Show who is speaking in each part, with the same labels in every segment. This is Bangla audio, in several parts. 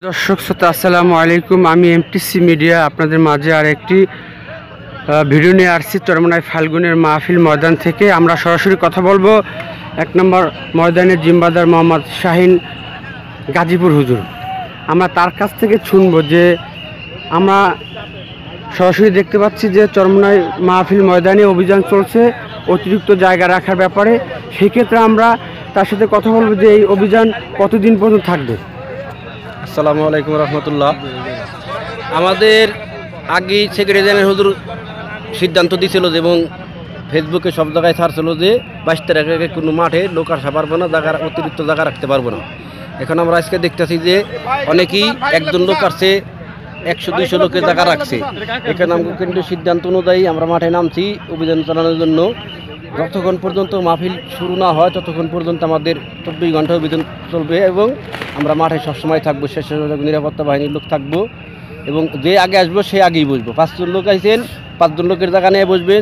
Speaker 1: দর্শক শ্রোতা আসসালামু আলাইকুম। আমি এমটিসি মিডিয়া আপনাদের মাঝে আর একটি ভিডিও নিয়ে আসছি চরমনাই ফাল্গুনের মাহফিল ময়দান থেকে। আমরা সরাসরি কথা বলবো 1 নম্বর ময়দানের জিম্বাদার মোহাম্মদ শাহিন গাজীপুর হুজুর। আমরা তার কাছ থেকে শুনবো যে আমরা সরাসরি দেখতে পাচ্ছি যে চরমনাই মাহফিল ময়দানে অভিযান চলছে অতিরিক্ত জায়গা রাখার ব্যাপারে। সেক্ষেত্রে আমরা তার সাথে কথা বলবো যে এই অভিযান কতদিন পর্যন্ত থাকবে।
Speaker 2: আসসালামু আলাইকুম রহমতুল্লাহ। আমাদের আগে সেক্রেটারি হুজুর সিদ্ধান্ত দিয়েছিল যে এবং ফেসবুকে সব জায়গায় ছাড়ছিল যে 22 তারিখে কোনো মাঠে লোক আসা পারবো না, জায়গা অতিরিক্ত জায়গা রাখতে পারবো না। এখন আমরা আজকে দেখতেছি যে অনেকেই একজন লোক আসছে 100-200 লোকের জায়গা রাখছে। এখানে আমাকে কিন্তু সিদ্ধান্ত অনুযায়ী আমরা মাঠে নামছি অভিযান চালানোর জন্য। যতক্ষণ পর্যন্ত মাহফিল শুরু না হয় ততক্ষণ পর্যন্ত আমাদের 24 ঘন্টা অভিযান চলবে এবং আমরা মাঠে সবসময় থাকবো। শেষে নিরাপত্তা বাহিনীর লোক থাকবো এবং যে আগে আসবো সে আগেই বসবো। 5 জন লোক আইছেন 5 জন লোকের জায়গা নিয়ে বসবেন,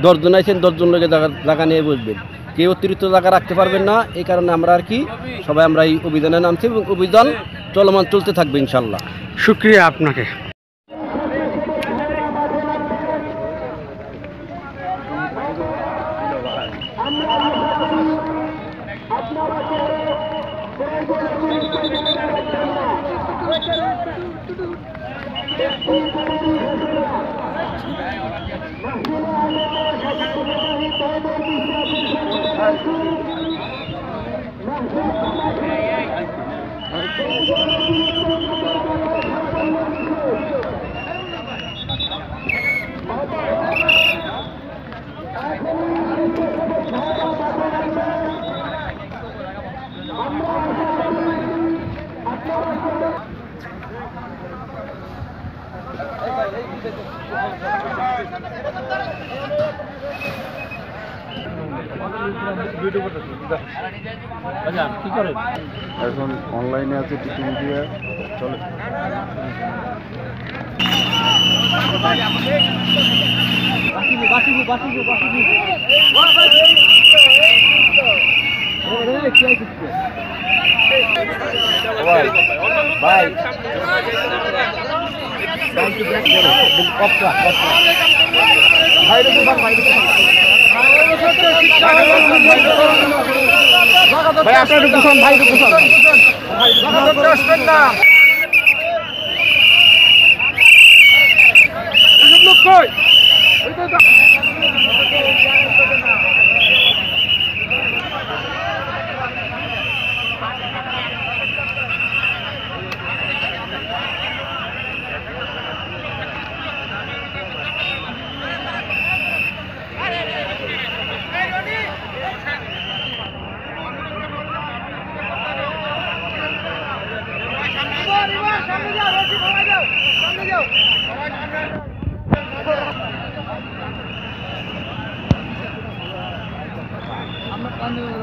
Speaker 2: 10 জন আইছেন 10 জন লোকের জায়গা নিয়ে বসবেন। কেউ অতিরিক্ত জায়গা রাখতে পারবেন না। এই কারণে আমরা আর কি সবাই আমরা এই অভিযানে নামছি এবং অভিযান চলমান চলতে থাকবে ইনশাল্লাহ।
Speaker 1: শুক্রিয়া আপনাকে।
Speaker 3: এখন অনলাইনে আছে টিভি মিডিয়া চলে।
Speaker 1: ভাই আপনার দুজন ভাই দুজন আসবেন না। লোক কই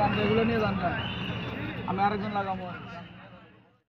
Speaker 4: আমরা এগুলো নিয়ে জানলাম আমি আরেকজন লাগাবো।